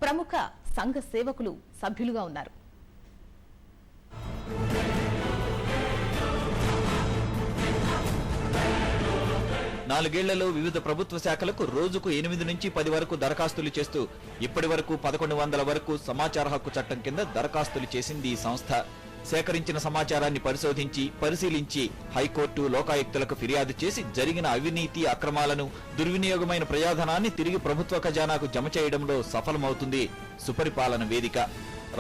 ప్రముఖ సంఘ సేవకులు సభ్యులుగా ఉన్నారు. నాలుగేళ్లలో వివిధ ప్రభుత్వ శాఖలకు రోజుకు 8 నుంచి 10 వరకు దరఖాస్తులు చేస్తూ ఇప్పటి వరకు 1100 వరకు సమాచార హక్కు చట్టం కింద దరఖాస్తులు చేసింది ఈ సంస్థ. సేకరించిన సమాచారాన్ని పరిశీలించి హైకోర్టు, లోకాయుక్తులకు ఫిర్యాదు చేసి జరిగిన అవినీతి, అక్రమాలను, దుర్వినియోగమైన ప్రజాధనాన్ని తిరిగి ప్రభుత్వ ఖజానాకు జమ చేయడంలో సఫలమవుతుంది సుపరిపాలన వేదిక.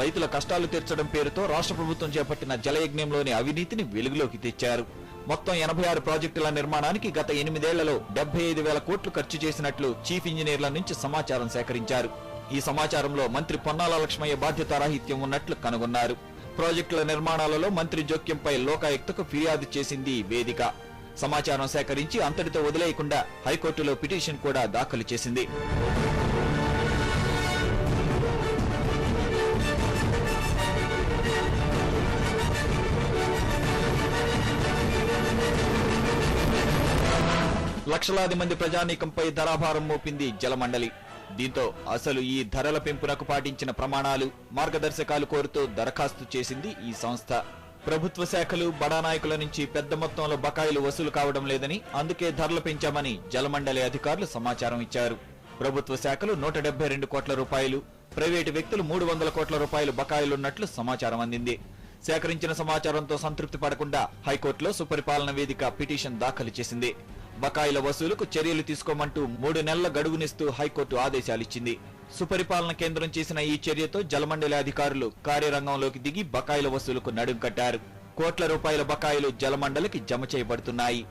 రైతుల కష్టాలు తీర్చడం పేరుతో రాష్ట్ర ప్రభుత్వం చేపట్టిన జలయజ్ఞంలోని అవినీతిని వెలుగులోకి తెచ్చారు. మొత్తం 86 ప్రాజెక్టుల నిర్మాణానికి గత 8 ఏళ్లలో 75,000 కోట్లు ఖర్చు చేసినట్లు చీఫ్ ఇంజనీర్ల నుంచి సమాచారం సేకరించారు. ఈ సమాచారంలో మంత్రి పొన్నాల లక్ష్మయ్య బాధ్యతారాహిత్యం ఉన్నట్లు కనుగొన్నారు. ప్రాజెక్టుల నిర్మాణాలలో మంత్రి జోక్యంపై లోకాయుక్తకు ఫిర్యాదు చేసింది వేదిక. సమాచారం సేకరించి అంతటితో వదిలేయకుండా హైకోర్టులో పిటిషన్ కూడా దాఖలు చేసింది. లక్షలాది మంది ప్రజానీకంపై ధరాభారం మోపింది జలమండలి. దీంతో అసలు ఈ ధరల పెంపునకు పాటించిన ప్రమాణాలు, మార్గదర్శకాలు కోరుతూ దరఖాస్తు చేసింది ఈ సంస్థ. ప్రభుత్వ శాఖలు, బడా నాయకుల నుంచి పెద్ద మొత్తంలో బకాయిలు వసూలు కావడం లేదని, అందుకే ధరలు పెంచామని జలమండలి అధికారులు సమాచారం ఇచ్చారు. ప్రభుత్వ శాఖలు 172 కోట్ల రూపాయలు, ప్రైవేటు వ్యక్తులు 300 కోట్ల రూపాయలు బకాయిలున్నట్లు సమాచారం అందింది. సేకరించిన సమాచారంతో సంతృప్తి పడకుండా హైకోర్టులో సుపరిపాలన వేదిక పిటిషన్ దాఖలు చేసింది. బకాయిల వసూలుకు చర్యలు తీసుకోమంటూ 3 నెలల గడువునిస్తూ హైకోర్టు ఆదేశాలిచ్చింది. సుపరిపాలన కేంద్రం చేసిన ఈ చర్యతో జలమండలి అధికారులు కార్యరంగంలోకి దిగి బకాయిల వసూలుకు నడుం కట్టారు. కోట్ల రూపాయల బకాయిలు జలమండలికి జమ చేయబడుతున్నాయి.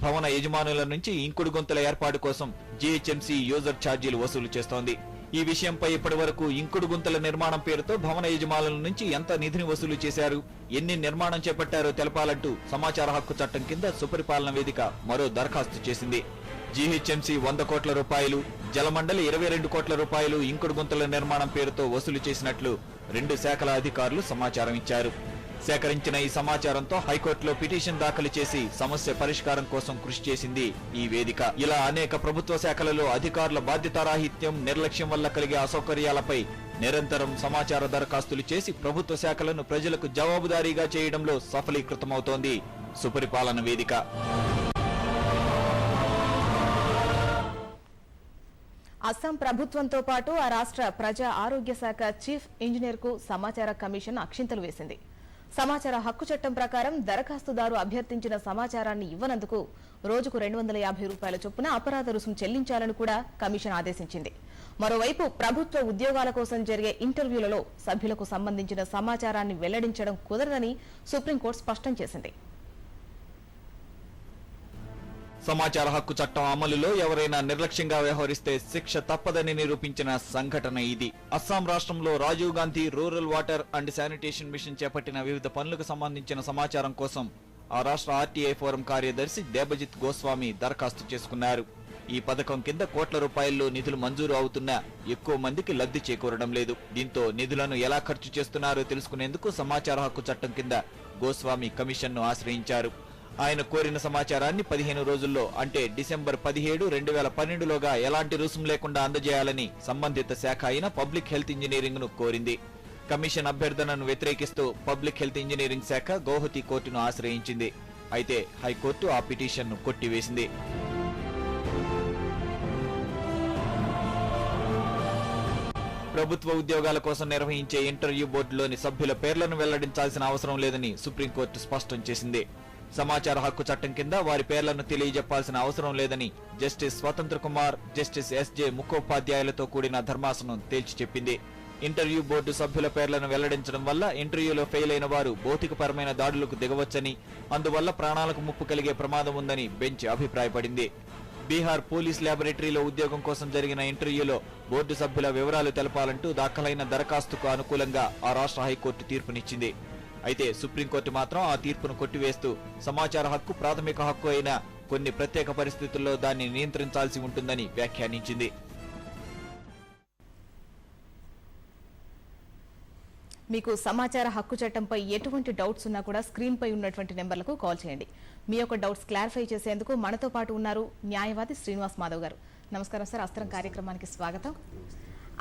భవన యజమానుల నుంచి ఇంకుడు గుంతల ఏర్పాటు కోసం జీహెచ్ఎంసీ యూజర్ ఛార్జీలు వసూలు చేస్తోంది. ఈ విషయంపై ఇప్పటి వరకు ఇంకుడు గుంతల నిర్మాణం పేరుతో భవన యజమానుల నుంచి ఎంత నిధిని వసూలు చేశారు, ఎన్ని నిర్మాణం చేపట్టారో తెలపాలంటూ సమాచార హక్కు చట్టం కింద సుపరిపాలన వేదిక మరో దరఖాస్తు చేసింది. జీహెచ్ఎంసీ 100 కోట్ల రూపాయలు, జలమండలి 22 కోట్ల రూపాయలు ఇంకుడు గుంతల నిర్మాణం పేరుతో వసూలు చేసినట్లు 2 శాఖల అధికారులు సమాచారం ఇచ్చారు. సేకరించిన ఈ సమాచారంతో హైకోర్టులో పిటిషన్ దాఖలు చేసి సమస్య పరిష్కారం కోసం కృషి చేసింది ఈ వేదిక. ఇలా అనేక ప్రభుత్వ శాఖలలో అధికారుల బాధ్యతారాహిత్యం, నిర్లక్ష్యం వల్ల కలిగే అసౌకర్యాలపై నిరంతరం సమాచార దరఖాస్తులు చేసి ప్రభుత్వ శాఖలను ప్రజలకు జవాబుదారీగా చేయడంలో సఫలీకృతమవుతోంది సుపరిపాలన వేదిక. అస్సాం ప్రభుత్వంతో పాటు ఆ రాష్ట్ర ప్రజా ఆరోగ్య శాఖ చీఫ్ ఇంజనీర్ కు సమాచార కమిషన్ అక్షింతలు వేసింది. సమాచార హక్కు చట్టం ప్రకారం దరఖాస్తుదారు అభ్యర్థించిన సమాచారాన్ని ఇవ్వనందుకు రోజుకు 250 రూపాయల చొప్పున అపరాధ రుసుము చెల్లించాలని కూడా కమిషన్ ఆదేశించింది. మరోవైపు ప్రభుత్వ ఉద్యోగాల కోసం జరిగే ఇంటర్వ్యూలలో సభ్యులకు సంబంధించిన సమాచారాన్ని వెల్లడించడం కుదరదని సుప్రీంకోర్టు స్పష్టం చేసింది. సమాచార హక్కు చట్టం అమలులో ఎవరైనా నిర్లక్ష్యంగా వ్యవహరిస్తే శిక్ష తప్పదని నిరూపించిన సంఘటన ఇది. అస్సాం రాష్ట్రంలో Rajiv Gandhi rural water and sanitation mission చేపట్టిన వివిధ పనులకు సంబంధించిన సమాచారం కోసం ఆ రాష్ట్ర ఆర్టీఐ ఫోరం కార్యదర్శి దేబజిత్ గోస్వామి దరఖాస్తు చేసుకున్నారు. ఈ పథకం కింద కోట్ల రూపాయల్లో నిధులు మంజూరు అవుతున్నా ఎక్కువ మందికి లబ్ధి చేకూరడం లేదు. దీంతో నిధులను ఎలా ఖర్చు చేస్తున్నారో తెలుసుకునేందుకు సమాచార హక్కు చట్టం కింద గోస్వామి కమిషన్ను ఆశ్రయించారు. ఆయన కోరిన సమాచారాన్ని 15 రోజుల్లో అంటే డిసెంబర్ 17, 2012లోగా ఎలాంటి రుసుము లేకుండా అందజేయాలని సంబంధిత శాఖ అయిన పబ్లిక్ హెల్త్ ఇంజనీరింగ్ ను కోరింది. కమిషన్ అభ్యర్థనను వ్యతిరేకిస్తూ పబ్లిక్ హెల్త్ ఇంజనీరింగ్ శాఖ గౌహతి కోర్టును ఆశ్రయించింది. అయితే హైకోర్టు ఆ పిటిషన్ను కొట్టివేసింది. ప్రభుత్వ ఉద్యోగాల కోసం నిర్వహించే ఇంటర్వ్యూ బోర్డులోని సభ్యుల పేర్లను వెల్లడించాల్సిన అవసరం లేదని సుప్రీంకోర్టు స్పష్టం చేసింది. సమాచార హక్కు చట్టం కింద వారి పేర్లను తెలియజెప్పాల్సిన అవసరం లేదని జస్టిస్ స్వతంత్ర కుమార్, జస్టిస్ ఎస్జే ముఖోపాధ్యాయులతో కూడిన ధర్మాసనం తేల్చి చెప్పింది. ఇంటర్వ్యూ బోర్డు సభ్యుల పేర్లను వెల్లడించడం వల్ల ఇంటర్వ్యూలో ఫెయిల్ అయిన వారు భౌతికపరమైన దాడులకు దిగవచ్చని, అందువల్ల ప్రాణాలకు ముప్పు కలిగే ప్రమాదం ఉందని బెంచ్ అభిప్రాయపడింది. బీహార్ పోలీస్ ల్యాబొరేటరీలో ఉద్యోగం కోసం జరిగిన ఇంటర్వ్యూలో బోర్డు సభ్యుల వివరాలు తెలపాలంటూ దాఖలైన దరఖాస్తుకు అనుకూలంగా ఆ రాష్ట్ర హైకోర్టు తీర్పునిచ్చింది. అయితే సుప్రీంకోర్టు మాత్రం ఆ తీర్పును కొట్టివేస్తూ సమాచార హక్కు ప్రాథమిక హక్కు అయినా కొన్ని ప్రత్యేక పరిస్థితుల్లో దాన్ని నియంత్రించాల్సి ఉంటుందని వ్యాఖ్యానించింది. మీకు సమాచార హక్కు చట్టంపై ఎటువంటి డౌట్స్ ఉన్నా కూడా స్క్రీన్ పై ఉన్నటువంటి నెంబర్లకు కాల్ చేయండి. మీ యొక్క డౌట్స్ క్లారిఫై చేసేందుకు మనతో పాటు ఉన్నారు న్యాయవాది శ్రీనివాస్ మాధవ్ గారు. నమస్కారం సార్, అస్త్రం కార్యక్రమానికి స్వాగతం.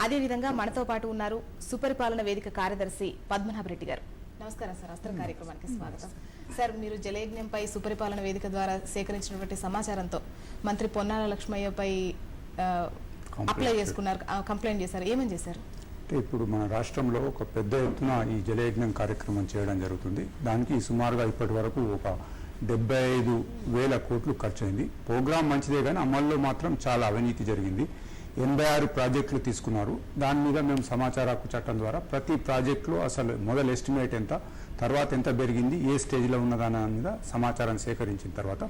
అదేవిధంగా మనతో పాటు ఉన్నారు సుపరిపాలన వేదిక కార్యదర్శి పద్మనాభరెడ్డి గారు. నమస్కారం సార్, అస్త్రం కార్యక్రమానికి స్వాగతం. సార్, మీరు జలయజ్ఞంపై సుపరిపాలన వేదిక ద్వారా సేకరించినటువంటి సమాచారంతో మంత్రి పొన్నాల లక్ష్మయ్యపై అప్లై చేసుకున్నారు, కంప్లైంట్ చేశారు. ఏమని చేశారు? ఇప్పుడు మన రాష్ట్రంలో ఒక పెద్ద ఎత్తున ఈ జలయజ్ఞం కార్యక్రమం చేయడం జరుగుతుంది. దానికి సుమారుగా ఇప్పటి వరకు ఒక 75,000 కోట్లు ఖర్చు అయింది. ప్రోగ్రాం మంచిదే కానీ అమల్లో మాత్రం చాలా అవినీతి జరిగింది. 86 ప్రాజెక్టులు తీసుకున్నారు. దాని మీద మేము సమాచార హక్కు చట్టం ద్వారా ప్రతి ప్రాజెక్టులో అసలు మొదలు ఎస్టిమేట్ ఎంత, తర్వాత ఎంత పెరిగింది, ఏ స్టేజ్లో ఉన్నదాని మీద సమాచారం సేకరించిన తర్వాత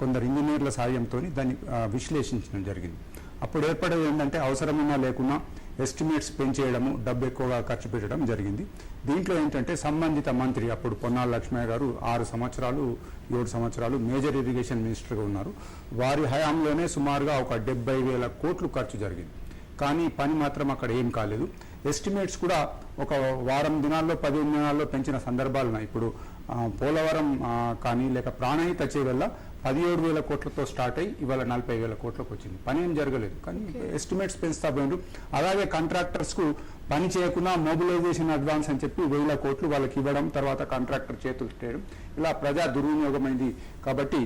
కొందరు ఇంజనీర్ల సాయంతో దాన్ని విశ్లేషించడం జరిగింది. అప్పుడు ఏర్పడేది ఏంటంటే అవసరమైనా లేకున్నా ఎస్టిమేట్స్ పెంచేయడము, డబ్బు ఎక్కువగా ఖర్చు పెట్టడం జరిగింది. దీంట్లో ఏంటంటే సంబంధిత మంత్రి అప్పుడు పొన్నాల లక్ష్మయ్య గారు 6 సంవత్సరాలు 7 సంవత్సరాలు మేజర్ ఇరిగేషన్ మినిస్టర్గా ఉన్నారు. వారి హయాంలోనే సుమారుగా ఒక 70,000 కోట్లు ఖర్చు జరిగింది. కానీ పని మాత్రం అక్కడ ఏం కాలేదు. ఎస్టిమేట్స్ కూడా ఒక వారం దినాల్లో 15 దినాల్లో పెంచిన సందర్భాలు ఉన్నాయి. ఇప్పుడు పోలవరం కానీ లేక ప్రాణహిత చేవల్ల 17,000 కోట్లతో స్టార్ట్ అయ్యి ఇవాళ 40,000 కోట్లకు వచ్చింది. పని ఏం జరగలేదు, కానీ ఎస్టిమేట్స్ పెంచుతా పోయిండ్రు. అలాగే కాంట్రాక్టర్స్కు పని చేయకుండా మొబిలైజేషన్ అడ్వాన్స్ అని చెప్పి 1,000 కోట్లు వాళ్ళకి ఇవ్వడం, తర్వాత కాంట్రాక్టర్ చేతులు చేయడం, ఇలా ప్రజా దుర్వినియోగమైంది. కాబట్టి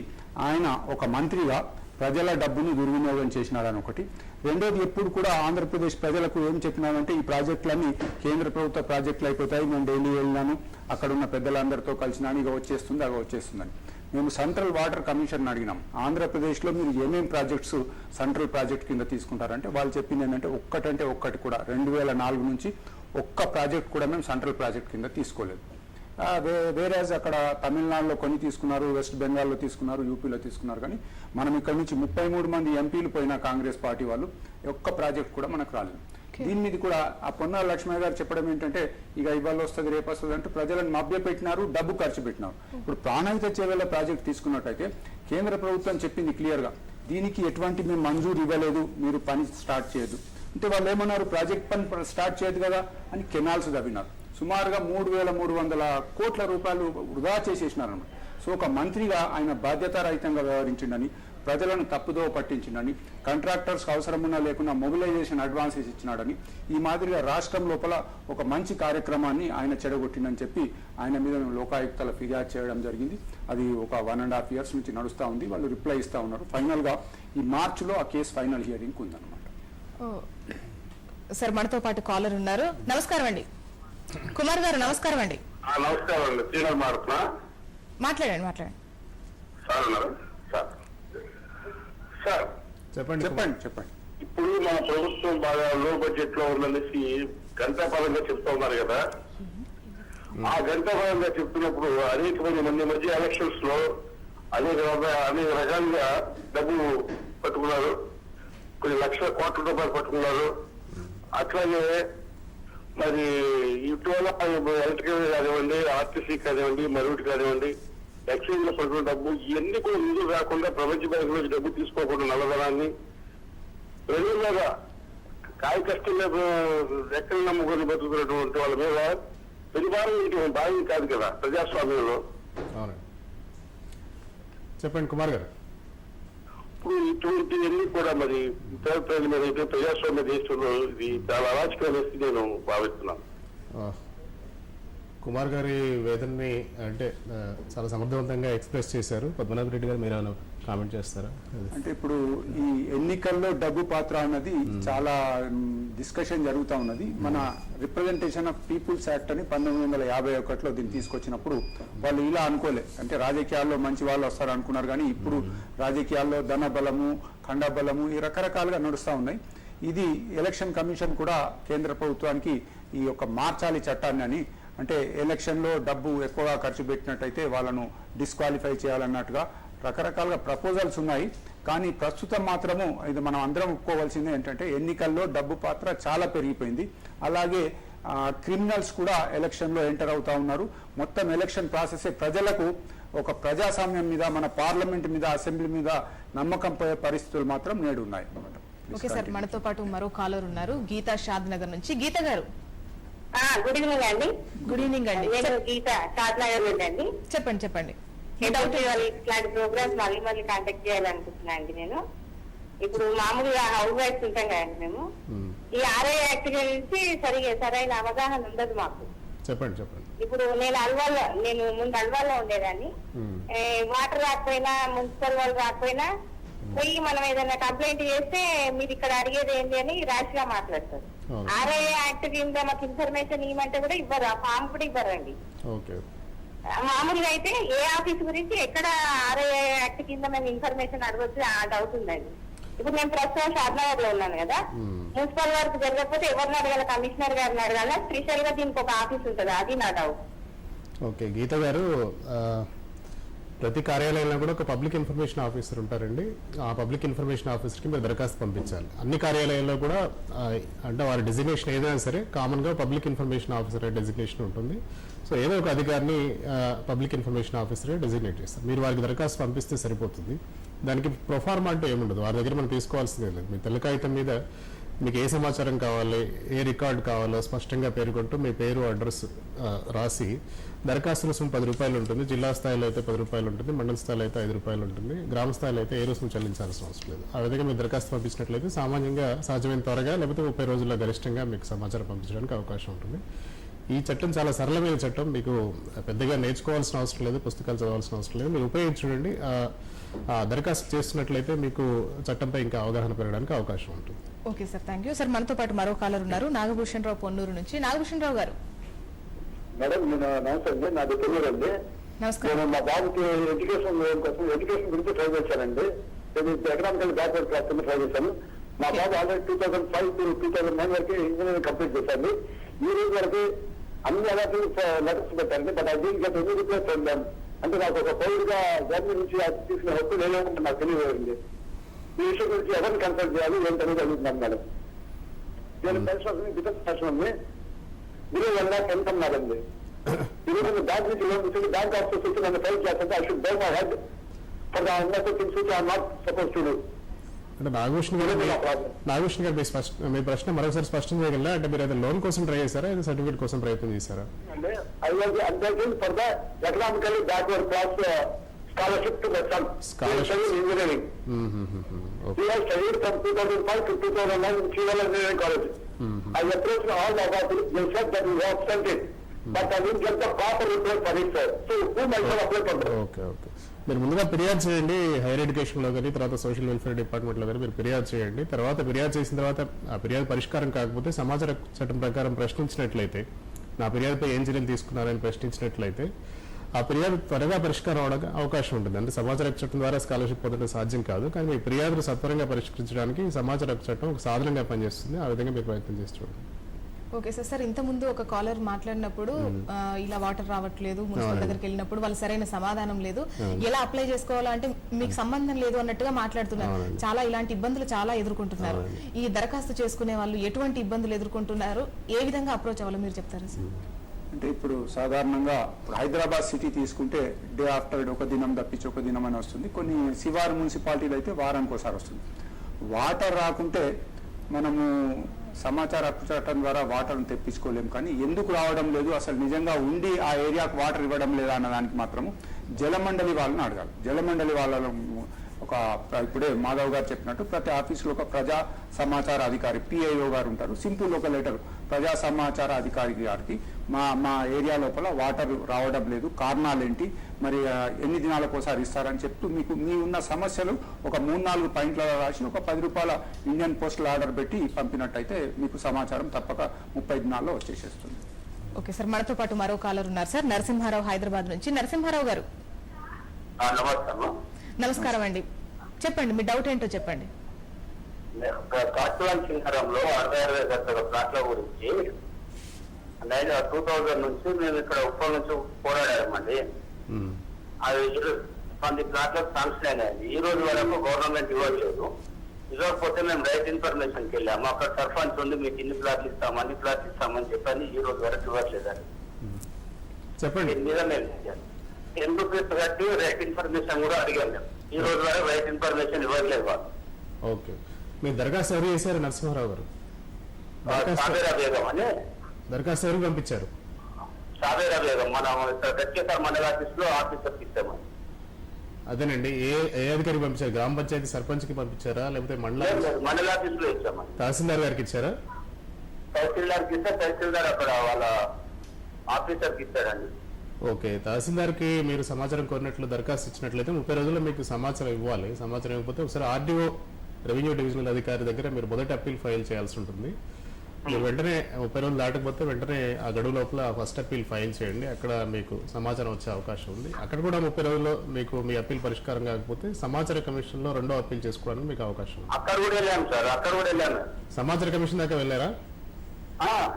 ఆయన ఒక మంత్రిగా ప్రజల డబ్బును దుర్వినియోగం చేసినాడని ఒకటి. రెండోది, ఎప్పుడు కూడా ఆంధ్రప్రదేశ్ ప్రజలకు ఏం చెప్పినారంటే ఈ ప్రాజెక్టులన్నీ కేంద్ర ప్రభుత్వ ప్రాజెక్టులు అయిపోతాయి, నేను ఢిల్లీ వెళ్ళినాను, అక్కడ ఉన్న పెద్దలందరితో కలిసినాను, ఇక వచ్చేస్తుంది అవి వచ్చేస్తుందని. మేము సెంట్రల్ వాటర్ కమిషన్ అడిగినాం, ఆంధ్రప్రదేశ్లో మీరు ఏమేమి ప్రాజెక్ట్స్ సెంట్రల్ ప్రాజెక్ట్ కింద తీసుకుంటారంటే వాళ్ళు చెప్పింది ఏంటంటే ఒక్కటి కూడా 2004 నుంచి ఒక్క ప్రాజెక్ట్ కూడా మేము సెంట్రల్ ప్రాజెక్ట్ కింద తీసుకోలేదు. వేరే అక్కడ తమిళనాడులో కొన్ని తీసుకున్నారు, వెస్ట్ బెంగాల్లో తీసుకున్నారు, యూపీలో తీసుకున్నారు. కానీ మనం ఇక్కడ నుంచి 33 మంది ఎంపీలు పోయినా కాంగ్రెస్ పార్టీ వాళ్ళు ఒక్క ప్రాజెక్ట్ కూడా మనకు రాలేదు. దీని మీద కూడా ఆ పొన్నాల లక్ష్మయ్య గారు చెప్పడం ఏంటంటే ఇక ఇవాళ వస్తుంది రేపు వస్తుంది అంటే ప్రజలను మభ్యపెట్టినారు, డబ్బు ఖర్చు పెట్టినారు. ఇప్పుడు ప్రాణహిత చేవెళ్ల ప్రాజెక్ట్ తీసుకున్నట్టయితే కేంద్ర ప్రభుత్వం చెప్పింది క్లియర్గా, దీనికి ఎటువంటి మేము మంజూరు ఇవ్వలేదు, మీరు పని స్టార్ట్ చేయదు అంటే వాళ్ళు ఏమన్నారు, ప్రాజెక్ట్ పని స్టార్ట్ చేయదు కదా అని కెనాల్స్ తవ్వినారు. సుమారుగా 3,300 కోట్ల రూపాయలు వృధా చేసేసినారన్నమాట. సో ఒక మంత్రిగా ఆయన బాధ్యతారహితంగా వ్యవహరించిండని, ప్రజలను తప్పుదో పట్టించిండని, కాంట్రాక్టర్స్కి అవసరమున్నా లేకుండా మొబిలైజేషన్ అడ్వాన్సెస్ ఇచ్చినాడని, ఈ మాదిరిగా రాష్ట్రం లోపల ఒక మంచి కార్యక్రమాన్ని ఆయన చెడగొట్టిందని చెప్పి ఆయన మీద లోకాయుక్తల ఫిర్యాదు చేయడం జరిగింది. అది ఒక 1.5 years నుంచి నడుస్తూ ఉంది. వాళ్ళు రిప్లై ఇస్తూ ఉన్నారు. ఫైనల్గా ఈ మార్చిలో ఆ కేసు ఫైనల్ హియరింగ్ ఉందన్నమాట. సార్, మనతో పాటు కాలర్ ఉన్నారు. నమస్కారం అండి కుమార్ గారు. నమస్కారం అండి. నమస్కారం అండి, శ్రీనివాస్ మాట్లాడుతున్నా. మాట్లాడండి. సార్ చెప్పండి. ఇప్పుడు మన ప్రభుత్వం బాగా లో బడ్జెట్ లో ఉందనేసి గంటాపరంగా చెప్తా ఉన్నారు కదా. ఆ గంటాపరంగా చెప్తున్నప్పుడు అనేక మంది మధ్య ఎలక్షన్స్ లో అనేక రకాలుగా డబ్బు పట్టుకున్నారు, కొన్ని లక్షల కోట్ల రూపాయలు పట్టుకున్నారు. అట్లాగే మరి ఇటీవల ఎలక్ట్రికల్ కానివ్వండి, ఆర్టీసీ కానివ్వండి, మరొకటి కానివ్వండి, ఎక్సైజ్ లో పడుతున్న డబ్బు ఇవన్నీ కూడా నిధులు రాకుండా ప్రపంచ బ్యాంకు నుంచి డబ్బు తీసుకోకుండా నల్లధనాన్ని రెండుగా కాయ కష్టం రెక్కలు నమ్ముకొని బతుకుతున్నటువంటి వాళ్ళ మీద పెరిపారం భాగం కాదు కదా ప్రజాస్వామ్యంలో. చెప్పండి కుమార్ గారు. ఇప్పుడు ఇటువంటివన్నీ కూడా మరి ప్రజల మీద అయితే ప్రజాస్వామ్య దేశంలో ఇది చాలా అరాచకం వేసి నేను భావిస్తున్నాను. కుమార్ గారి వేదనని అంటే చాలా సమర్థవంతంగా ఎక్స్ప్రెస్ చేశారు. పద్మనాభ రెడ్డి గారు మీరు కామెంట్ చేస్తారా? అంటే ఇప్పుడు ఈ ఎన్నికల్లో డబ్బు పాత్ర అన్నది చాలా డిస్కషన్ జరుగుతూ ఉన్నది. మన రిప్రజెంటేషన్ ఆఫ్ పీపుల్స్ యాక్ట్ అని 1951లో దీన్ని తీసుకొచ్చినప్పుడు వాళ్ళు ఇలా అనుకోలే, అంటే రాజకీయాల్లో మంచి వాళ్ళు వస్తారు అనుకున్నారు. కానీ ఇప్పుడు రాజకీయాల్లో ధన బలము, ఖండ బలము ఈ రకరకాలుగా నడుస్తూ ఉన్నాయి. ఇది ఎలక్షన్ కమిషన్ కూడా కేంద్ర ప్రభుత్వానికి ఈ యొక్క మార్చాలి చట్టాన్ని అని, అంటే ఎలక్షన్లో డబ్బు ఎక్కువగా ఖర్చు పెట్టినట్టయితే వాళ్ళను డిస్క్వాలిఫై చేయాలన్నట్టుగా రకరకాలుగా ప్రపోజల్స్ ఉన్నాయి. కానీ ప్రస్తుతం మాత్రము ఇది మనం అందరం ఒప్పుకోవాల్సింది ఏంటంటే ఎన్నికల్లో డబ్బు పాత్ర చాలా పెరిగిపోయింది. అలాగే క్రిమినల్స్ కూడా ఎలక్షన్లో ఎంటర్ అవుతా ఉన్నారు. మొత్తం ఎలక్షన్ ప్రాసెస్ ప్రజలకు ఒక ప్రజాస్వామ్యం మీద, మన పార్లమెంట్ మీద, అసెంబ్లీ మీద నమ్మకం పోయే పరిస్థితులు మాత్రం నేడు ఉన్నాయి. ఓకే సార్, మనతో పాటు మరో కాలర్ ఉన్నారు, గీతా షాద్ నగర్ నుంచి. గీత గారు గుడ్ ఈవినింగ్ అండి. గుడ్ ఈవినింగ్ అండి. నేను గీత షాద్నగర్ నుండి అండి. చెప్పండి. ఇట్లాంటి ప్రోగ్రామ్స్ మళ్ళీ కాంటాక్ట్ చేయాలనుకుంటున్నా అండి. నేను ఇప్పుడు మామూలుగా హౌస్ వైఫ్స్ ఉంటాం కదండి మేము. ఈ ఆర్ఐ యాక్ట్ గురించి సరైన అవగాహన ఉండదు మాకు. చెప్పండి. ఇప్పుడు నేను ముందు అల్వాల్లో ఉండేదాన్ని. వాటర్ రాకపోయినా మున్సిపల్ వాళ్ళు రాకపోయినా పోయి మనం ఏదైనా కంప్లైంట్ చేస్తే మీరు ఇక్కడ అడిగేది ఏంటి అని ర్యాష్ గా మాట్లాడతారు. ఆర్ఐ యాక్ట్ కింద మాకు ఇన్ఫర్మేషన్ ఇవ్వమంటే కూడా ఇవ్వరు, ఆ ఫామ్ కూడా ఇవ్వరండి. మామూలుగా అయితే ఏ ఆఫీస్ గురించి ఎక్కడ ఆర్ఐ యాక్ట్ కింద మేము ఇన్ఫర్మేషన్ అడగొచ్చు ఆ డౌట్ ఉందండి. ఇప్పుడు నేను ప్రస్తుతం షాద్నగర్ లో ఉన్నాను కదా, మున్సిపల్ వర్క్ జరగకపోతే ఎవరిని అడగాల? కమిషనర్ గారిని అడగాల? స్పెషల్ గా దీనికి ఒక ఆఫీస్ ఉంటుంది, అది నా డౌట్. ఓకే గీత గారు, ప్రతి కార్యాలయంలో కూడా ఒక పబ్లిక్ ఇన్ఫర్మేషన్ ఆఫీసర్ ఉంటారండి. ఆ పబ్లిక్ ఇన్ఫర్మేషన్ ఆఫీసర్కి మీరు దరఖాస్తు పంపించాలి. అన్ని కార్యాలయాల్లో కూడా అంటే వారి డెసిగ్నేషన్ ఏదైనా సరే కామన్గా పబ్లిక్ ఇన్ఫర్మేషన్ ఆఫీసర్ డెసిగ్నేషన్ ఉంటుంది. సో ఏదో ఒక అధికారిని పబ్లిక్ ఇన్ఫర్మేషన్ ఆఫీసరే డెసిగ్నేట్ చేస్తారు. మీరు వారికి దరఖాస్తు పంపిస్తే సరిపోతుంది. దానికి ప్రొఫార్మా అంటే ఏముండదు, వారి దగ్గర మనం తీసుకోవాల్సిందే లేదు. మీ తెల్ల కాగితం మీద మీకు ఏ సమాచారం కావాలి, ఏ రికార్డు కావాలో స్పష్టంగా పేర్కొంటూ మీ పేరు అడ్రస్ రాసి దరఖాస్తు రుసుము 10 రూపాయలు ఉంటుంది. జిల్లా స్థాయిలో అయితే 10 రూపాయలు ఉంటుంది, మండల స్థాయిలో అయితే 5 రూపాయలు ఉంటుంది, గ్రామ స్థాయిలో అయితే ఏ రుసుము చెల్లించాల్సిన అవసరం లేదు. ఆ విధంగా మీరు దరఖాస్తు పంపించినట్లయితే సామాన్యంగా సాధ్యమైన త్వరగా లేకపోతే 30 రోజుల్లో గరిష్టంగా మీకు సమాచారం పంపించడానికి అవకాశం ఉంటుంది. ఈ చట్టం చాలా సరళమైన చట్టం, మీకు పెద్దగా నేర్చుకోవాల్సిన అవసరం లేదు, పుస్తకాలు చదవాల్సిన అవసరం లేదు. మీరు ఉపయోగించండి. దరఖాస్తు చేస్తున్నట్లయితే మీకు చట్టంపై ఇంకా అవగాహన పెరగడానికి అవకాశం ఉంటుంది. Okay sir, thank you sir. మనతో పాటు మరో కాలర్ ఉన్నారు, నాగభూషణ్ రావు పొన్నూరు నుంచి. నాగభూషణ్ రావు గారు మేడం, నేను నమస్తే అండి. నాది పొన్నూరు అండి. నమస్కారం. నేను మా బాబుకి ఎడ్యుకేషన్ గురించి ట్రై చేశానండి. నేను ఎకనామికల్ బ్యాక్వర్డ్ క్లాస్ కింద ట్రై చేశాను. మా బాబు ఆల్రెడీ 2005 to 2009 వరకు ఇంజనీరింగ్ కంప్లీట్ చేశాను. ఈ రోజు వరకు అన్ని అలాంటి లెటర్స్ పెట్టారండి. But I don't get any reply from them. అంటే నాకు ఒక పౌరుడిగా గవర్నమెంట్ నుంచి తీసుకునే హక్కు లేదంటే నాకు తెలియదండి. ఈ విషయం గురించి ఎవరిని కన్సల్ట్ చేయాలి ఏంటనేది అడుగుతున్నాను మేడం. నేను పెన్షన్ డిఫెన్స్ పెన్షన్ ఉంది, 20 lakh ఎంత ఉన్నారండి. ఈరోజు బ్యాంక్ నుంచి లోన్ ఇచ్చి బ్యాంక్ ఆఫీసర్స్ వచ్చి నన్ను ఫైల్ చేస్తుంటే I should buy my head for the unnecessary things which I am not suppose to do. అంటే నాగభూషణ్ గారు మీ ప్రశ్న మరొకసారి స్పష్టం చేయగలరా? అంటే మీరు అయితే లోన్ కోసం ట్రై చేశారా, అయితే సర్టిఫికేట్ కోసం ప్రయత్నం చేశారా? I was undertaking for the economically backward class scholarship to my son engineering. He has studied from 2005 to 2009 in Civil Engineering College. I approached all the authorities. They said that we have sent it, but I didn't get the proper reply for it, sir. So whom I shall apply for that? Okay. మీరు ముందుగా ఫిర్యాదు చేయండి hire ఎడ్యుకేషన్లో కానీ, తర్వాత social welfare డిపార్ట్మెంట్లో కానీ మీరు ఫిర్యాదు చేయండి. తర్వాత ఫిర్యాదు చేసిన తర్వాత ఆ ఫిర్యాదు పరిష్కారం కాకపోతే సమాచార చట్టం ప్రకారం ప్రశ్నించినట్లయితే, నా ఫిర్యాదుపై ఏం చర్యలు తీసుకున్నారని ప్రశ్నించినట్లయితే ఆ ఫిర్యాదు త్వరగా పరిష్కారం అవడానికి అవకాశం ఉంటుంది. అంటే సమాచార హక్కు చట్టం ద్వారా స్కాలర్షిప్ పొందడం సాధ్యం కాదు, కానీ మీ ఫిర్యాదును సత్వరంగా పరిష్కరించడానికి సమాచార హక్కు చట్టం ఒక సాధనంగా పనిచేస్తుంది. ఆ విధంగా మీరు ప్రయత్నం చేసి చూడండి. Okay sir. సార్ ఇంత ముందు ఒక కాలర్ మాట్లాడినప్పుడు ఇలా వాటర్ రావట్లేదు, మున్సిపల్ దగ్గరికి వెళ్ళినప్పుడు వాళ్ళు సరైన సమాధానం లేదు, ఎలా అప్లై చేసుకోవాలంటే మీకు సంబంధం లేదు అన్నట్టుగా మాట్లాడుతున్నారు. చాలా ఇలాంటి ఇబ్బందులు చాలా ఎదుర్కొంటున్నారు. ఈ దరఖాస్తు చేసుకునే వాళ్ళు ఎటువంటి ఇబ్బందులు ఎదుర్కొంటున్నారు, ఏ విధంగా అప్రోచ్ అవ్వాలో మీరు చెప్తారా సార్? అంటే ఇప్పుడు సాధారణంగా హైదరాబాద్ సిటీ తీసుకుంటే డే ఆఫ్టర్ ఒక దినం తప్పించి ఒక దినం అని వస్తుంది. కొన్ని శివారు మున్సిపాలిటీలు అయితే వారానికి ఒకసారి వస్తుంది. వాటర్ రాకుంటే మనము సమాచార హక్కు చట్టం ద్వారా వాటర్ను తెప్పించుకోలేము. కానీ ఎందుకు రావడం లేదు, అసలు నిజంగా ఉండి ఆ ఏరియాకు వాటర్ ఇవ్వడం లేదా అన్నదానికి మాత్రము జలమండలి వాళ్ళని అడగాలి. జలమండలి వాళ్ళ ఇప్పుడే మాధవ్ గారు చెప్పినట్టు ప్రతి ఆఫీసులో ఒక ప్రజా సమాచార అధికారి PIO గారు ఉంటారు. సింపుల్ ఒక లెటర్ ప్రజా సమాచార అధికారి గారికి మా ఏరియా లోపల వాటర్ రావడం లేదు, కారణాలేంటి, మరి ఎన్ని దినాలకు ఒకసారి ఇస్తారని చెప్తూ మీకు మీ ఉన్న సమస్యలు ఒక 3-4 పాయింట్లలో రాసి ఒక 10 రూపాయల ఇండియన్ పోస్టల్ ఆర్డర్ పెట్టి పంపినట్టయితే మీకు సమాచారం తప్పక 30 దినాల్లో వచ్చేసేస్తుంది. Okay sir. మనతో పాటు మరో కాలర్ ఉన్నారు సార్, నరసింహారావు హైదరాబాద్ నుంచి. నరసింహారావు గారు నమస్కారం అండి. చెప్పండి, మీ డౌట్ ఏంటో చెప్పండి. కాట్వాల్ సింహారంలో 60 గంటల ప్లాట్ల గురించి 2000 నుంచి మేము ఇక్కడ ఉప్పల్ నుంచి పోరాడామండి. అది 10 ప్లాట్లకు శాంక్షన్ అయినాయి. ఈ రోజు వరకు గవర్నమెంట్ ఇవ్వట్లేదు. ఇవ్వకపోతే మేము రైట్ ఇన్ఫర్మేషన్కి వెళ్ళాము. అక్కడ సర్పంచ్ ఉంది, మీకు ఇన్ని ప్లాట్లు ఇస్తాము అన్ని ప్లాట్లు ఇస్తామని చెప్పని ఈ రోజు వరకు ఇవ్వట్లేదండి. చెప్పండి మీద మేము ఎందుకు కట్టి రైట్ ఇన్ఫర్మేషన్ కూడా అడిగాం. మేము ఈ రోజు వరకు రైట్ ఇన్ఫర్మేషన్ ఇవ్వట్లేదు వాళ్ళు. ఓకే. మీరు దరఖాస్తు ఎవరు చేశారు నరసింహారావు గారు? సాగరా బేగం అని దరఖాస్తు ఎవరికి పంపించారు? సాదే లేదు, మన గట్కేసారి మండల ఆఫీస్ లో ఆఫీసర్కి ఇచ్చాము. అదేనండి, ఏ అధికారికి పంపించారు? గ్రామ పంచాయతీ సర్పంచ్కి పంపించారా లేకపోతే మండల ఆఫీస్ లో ఇచ్చాము. తహసీల్దార్ గారికి ఇచ్చారా? తహసీల్దార్కి ఇస్తే తహసీల్దార్ అక్కడ వాళ్ళ ఆఫీసర్కి ఇచ్చారండి. ఓకే, తహసీల్దార్కి మీరు సమాచారం కోరినట్లు దరఖాస్తు ఇచ్చినట్లయితే 30 రోజుల్లో మీకు సమాచారం ఇవ్వాలి. సమాచారం ఇవ్వకపోతే ఒకసారి ఆర్డీఓ రెవెన్యూ డివిజనల్ అధికారి దగ్గర మీరు మొదటి అప్పీల్ ఫైల్ చేయాల్సి ఉంటుంది. మీరు వెంటనే 30 రోజులు దాటకపోతే వెంటనే ఆ గడువు లోపల ఫస్ట్ అప్పీల్ ఫైల్ చేయండి. అక్కడ మీకు సమాచారం వచ్చే అవకాశం ఉంది. అక్కడ కూడా 30 రోజుల్లో మీకు మీ అప్పీల్ పరిష్కారం కాకపోతే సమాచార కమిషన్ లో రెండో అప్పీల్ చేసుకోవడానికి మీకు అవకాశం ఉంది. అక్కడ కూడా వెళ్ళాను సార్, అక్కడ కూడా వెళ్ళాను. సమాచార కమిషన్ దాకా వెళ్ళారా?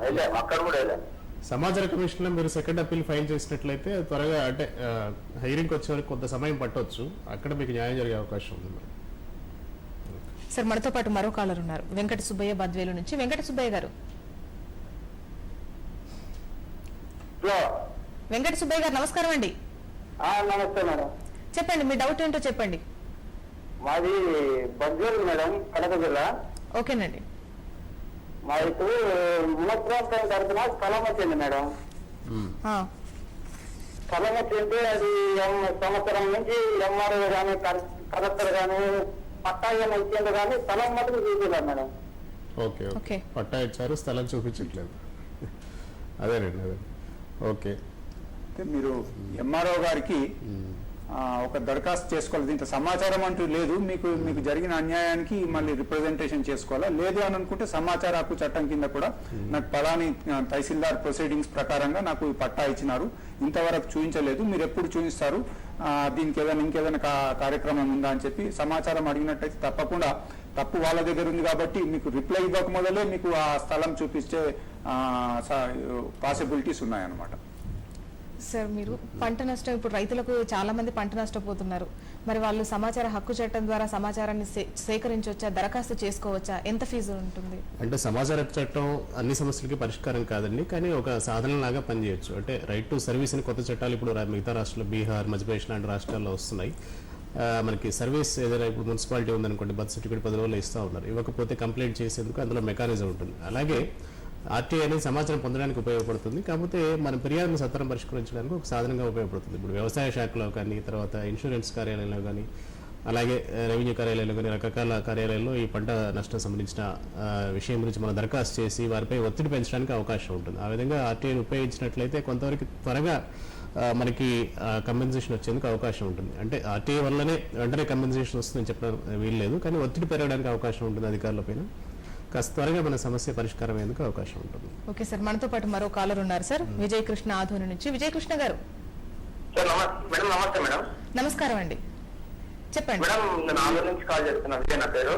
వెళ్ళాము, అక్కడ కూడా వెళ్ళాము. సమాచార కమిషన్ లో మీరు సెకండ్ అప్పీల్ ఫైల్ చేసినట్లయితే త్వరగా అంటే హైరింగ్ వచ్చే వరకు కొంత సమయం పట్టవచ్చు. అక్కడ మీకు న్యాయం జరిగే అవకాశం ఉంది. సార్ మనతో పాటు మరో కాలర్ ఉన్నారు, వెంకట సుబ్బయ్య బద్వేలు నుంచి. వెంకట సుబ్బయ్య గారు. వెంకట సుబ్బయ్య గారు నమస్కారం అండి. నమస్తే మేడం. చెప్పండి, మీ డౌట్ ఏంటో చెప్పండి. మాది బద్వేలు మేడం, కడప జిల్లా. ఓకేనండి. మాకు మునప్రాంతం తరఫున స్థలం వచ్చింది మేడం. స్థలం వచ్చింటే అది సంవత్సరం నుంచి ఎంఆర్ఓ కానీ కలెక్టర్ కానీ పట్టా ఏమో ఇచ్చింది కానీ స్థలం మాత్రం చూపించారు మేడం. ఓకే ఓకే, పట్టా ఇచ్చారు, స్థలం చూపించట్లేదు. అదేనండి, అదే. ఓకే, మీరు ఎంఆర్ఓ గారికి ఒక దరఖాస్తు చేసుకోవాలి. దీంట్లో సమాచారం అంటూ లేదు, మీకు జరిగిన అన్యాయానికి మళ్ళీ రిప్రజెంటేషన్ చేసుకోవాలా. లేదు అని అనుకుంటే సమాచార హక్కు చట్టం కింద కూడా నాకు పలాని తహసీల్దార్ ప్రొసీడింగ్స్ ప్రకారంగా నాకు పట్టా ఇచ్చినారు, ఇంతవరకు చూపించలేదు, మీరు ఎప్పుడు చూపిస్తారు, దీనికి ఇంకేదైనా కార్యక్రమం ఉందా అని చెప్పి సమాచారం అడిగినట్టయితే తప్పకుండా తప్పు వాళ్ళ దగ్గర ఉంది కాబట్టి మీకు రిప్లై ఇవ్వక మొదలే మీకు ఆ స్థలం చూపించే పాసిబిలిటీస్ ఉన్నాయన్నమాట. సార్ మీరు పంట నష్టం, ఇప్పుడు రైతులకు చాలా మంది పంట నష్టపోతున్నారు, మరి వాళ్ళు సమాచార హక్కు చట్టం ద్వారా సమాచారాన్ని సేకరించవచ్చా, దరఖాస్తు చేసుకోవచ్చా, ఎంత ఫీజు ఉంటుంది? అంటే సమాచార హక్కు చట్టం అన్ని సమస్యలకి పరిష్కారం కాదండి, కానీ ఒక సాధనలాగా పనిచేయచ్చు. అంటే రైట్ టు సర్వీస్ అని కొత్త చట్టాలు ఇప్పుడు మిగతా రాష్ట్రాల్లో బీహార్, మధ్యప్రదేశ్ లాంటి రాష్ట్రాల్లో వస్తున్నాయి. మనకి సర్వీస్ ఏదైనా ఇప్పుడు మున్సిపాలిటీ ఉందనుకోండి, బర్త్ సర్టిఫికేట్ 10 రోజులు ఇస్తూ ఉన్నారు. ఇవ్వకపోతే కంప్లైంట్ చేసేందుకు అందులో మెకానిజం ఉంటుంది. అలాగే ఆర్టీఐ అనేది సమాచారం పొందడానికి ఉపయోగపడుతుంది, కాకపోతే మన ఫిర్యాదును సత్వరం పరిష్కరించడానికి ఒక సాధనంగా ఉపయోగపడుతుంది. ఇప్పుడు వ్యవసాయ శాఖలో కానీ, తర్వాత ఇన్సూరెన్స్ కార్యాలయంలో కానీ, అలాగే రెవెన్యూ కార్యాలయంలో కానీ, రకరకాల కార్యాలయాల్లో ఈ పంట నష్టం సంబంధించిన విషయం గురించి మనం దరఖాస్తు చేసి వారిపై ఒత్తిడి పెంచడానికి అవకాశం ఉంటుంది. ఆ విధంగా ఆర్టీఐని ఉపయోగించినట్లయితే కొంతవరకు త్వరగా మనకి కంపెన్సేషన్ వచ్చేందుకు అవకాశం ఉంటుంది. అంటే ఆర్టీఐ వల్లనే వెంటనే కంపెన్సేషన్ వస్తుందని చెప్పడం వీల్లేదు, కానీ ఒత్తిడి పెరగడానికి అవకాశం ఉంటుంది అధికారుల పైన. కాస్త త్వరగా మన సమస్య పరిష్కారం అయ్యేందుకు అవకాశం ఉంటుంది. ఓకే సార్, మనతో పాటు మరో కాలర్ ఉన్నారు సార్, విజయ్ కృష్ణ ఆధోని నుంచి. విజయ్ కృష్ణ గారు. మేడం నమస్తే మేడం. నమస్కారం అండి, చెప్పండి. మేడం నేను ఆంధ్ర నుంచి కాల్ చేస్తున్నాను, విజయ్ నా పేరు.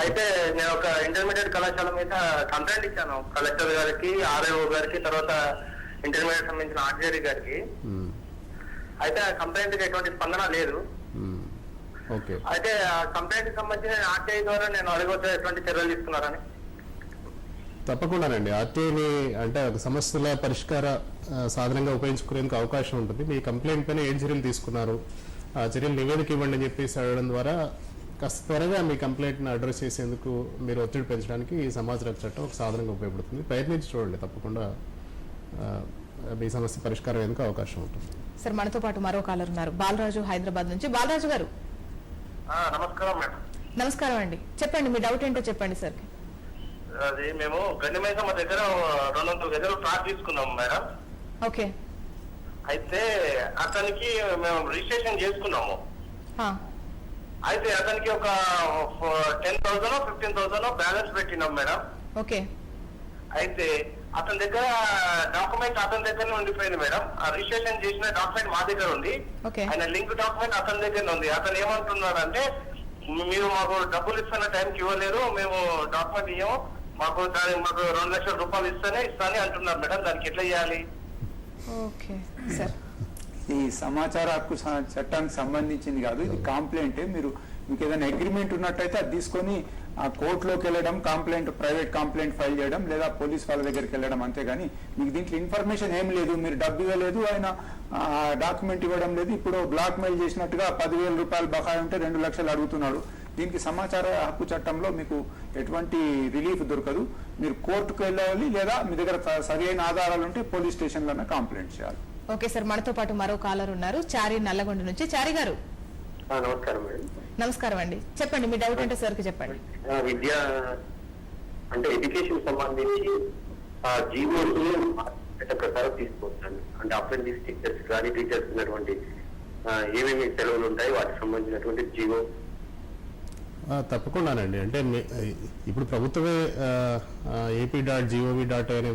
అయితే నేను ఒక ఇంటర్మీడియట్ కళాశాల మీద కంప్లైంట్ ఇచ్చాను కలెక్టర్ గారికి, ఆర్ఐఓ గారికి, తర్వాత ఇంటర్మీడియట్ సంబంధించిన ఆర్జేడీ గారికి. అయితే ఆ కంప్లైంట్ కి ఎటువంటి స్పందన లేదు. అయితే ఆ కంప్లైంట్ కి సంబంధించిన ఆర్టీఐ ద్వారా నేను అడగొచ్చే ఎటువంటి చర్యలు తీసుకున్నారని. తప్పకుండానండి, ఆర్టీఐని అంటే ఒక సమస్యల పరిష్కార సాధనంగా ఉపయోగించుకునేందుకు అవకాశం ఉంటుంది. మీ కంప్లైంట్ పైన ఏం చర్యలు తీసుకున్నారు, ఆ చర్యలు నివేదిక ఇవ్వండి అని చెప్పేసి అడగడం ద్వారా కాస్త త్వరగా మీ కంప్లైంట్ని అడ్రస్ చేసేందుకు మీరు ఒత్తిడి పెంచడానికి ఈ సమాచార హక్కు చట్టం ఒక సాధనంగా ఉపయోగపడుతుంది. ప్రయత్నించి చూడండి, తప్పకుండా మీ సమస్య పరిష్కారం అయ్యేందుకు అవకాశం ఉంటుంది. సార్ మనతో పాటు మరో కాలర్ ఉన్నారు, బాలరాజు హైదరాబాద్ నుంచి. బాలరాజు గారు. నమస్కారం మేడం. నమస్కారం అండి, చెప్పండి, మీ డౌట్ ఏంటో చెప్పండి సార్. అది మేము గండిమైసమ్మ దగ్గర 200 గజాలు ప్లాట్ తీసుకున్నాము మేడం. ఓకే. అయితే అతనికి మేము రిజిస్ట్రేషన్ చేసుకున్నాము. అయితే అతనికి ఒక 10,000 15,000 బ్యాలెన్స్ పెట్టినాం మేడం. ఓకే. అయితే అతని దగ్గర డాక్యుమెంట్ అతని దగ్గరనే ఉండిపోయింది మేడం. ఆ రిజిస్ట్రేషన్ చేసిన డాక్యుమెంట్ మా దగ్గర ఉంది, ఆయన లింక్ డాక్యుమెంట్ అతని దగ్గర ఉంది. అతను ఏమంటున్నాడంటే మీరు మాకు డబ్బులు ఇస్తున్న టైంకి ఇవ్వలేరు, మేము డాక్యుమెంట్ ఇవ్వము, మాకు 2 లక్షల రూపాయలు ఇస్తానే అంటున్నారు మేడం. దానికి ఎట్లా చేయాలి? ఓకే సార్, ఈ సమాచార హక్కు చట్టానికి సంబంధించింది కాదు, ఇది కంప్లైంటే. మీకు ఏదైనా అగ్రిమెంట్ ఉన్నట్టయితే అది తీసుకొని ఆ కోర్టులోకి వెళ్ళడం, ప్రైవేట్ కంప్లైంట్ ఫైల్ చేయడం, లేదా పోలీస్ వాళ్ళ దగ్గరికి వెళ్ళడం, అంతేగాని మీకు దీంట్లో ఇన్ఫర్మేషన్ ఏం లేదు, మీరు డబ్బు ఇవ్వలేదు, ఆయన డాక్యుమెంట్ ఇవ్వడం లేదు, ఇప్పుడు బ్లాక్ మెయిల్ చేసినట్టుగా 10,000 రూపాయలు బకాయి ఉంటే 2 లక్షలు అడుగుతున్నాడు. దీనికి సమాచార హక్కు చట్టంలో మీకు ఎటువంటి రిలీఫ్ దొరకదు. మీరు కోర్టుకు వెళ్ళాలి, లేదా మీ దగ్గర సరైన ఆధారాలు ఉంటే పోలీస్ స్టేషన్లోనే కంప్లైంట్ చేయాలి. ఓకే సార్, మనతో పాటు మరో కాలర్ ఉన్నారు, చారి నల్లగొండ నుంచి. చారి గారు నమస్కారం మేడం. నమస్కారం అండి, చెప్పండి మీ డౌట్ అంటే సార్కి చెప్పండి. విద్య అంటే ఎడ్యుకేషన్ సంబంధించి జీవోస్ ప్రకారం తీసుకోవచ్చాను. అంటే అప్రెంటిస్ టీచర్స్ కానీ టీచర్స్ ఉన్నటువంటి ఏమేమి సెలవులు ఉంటాయి వాటికి సంబంధించినటువంటి జీవో. తప్పకుండానండి. అంటే ఇప్పుడు ప్రభుత్వమే AP.gov.in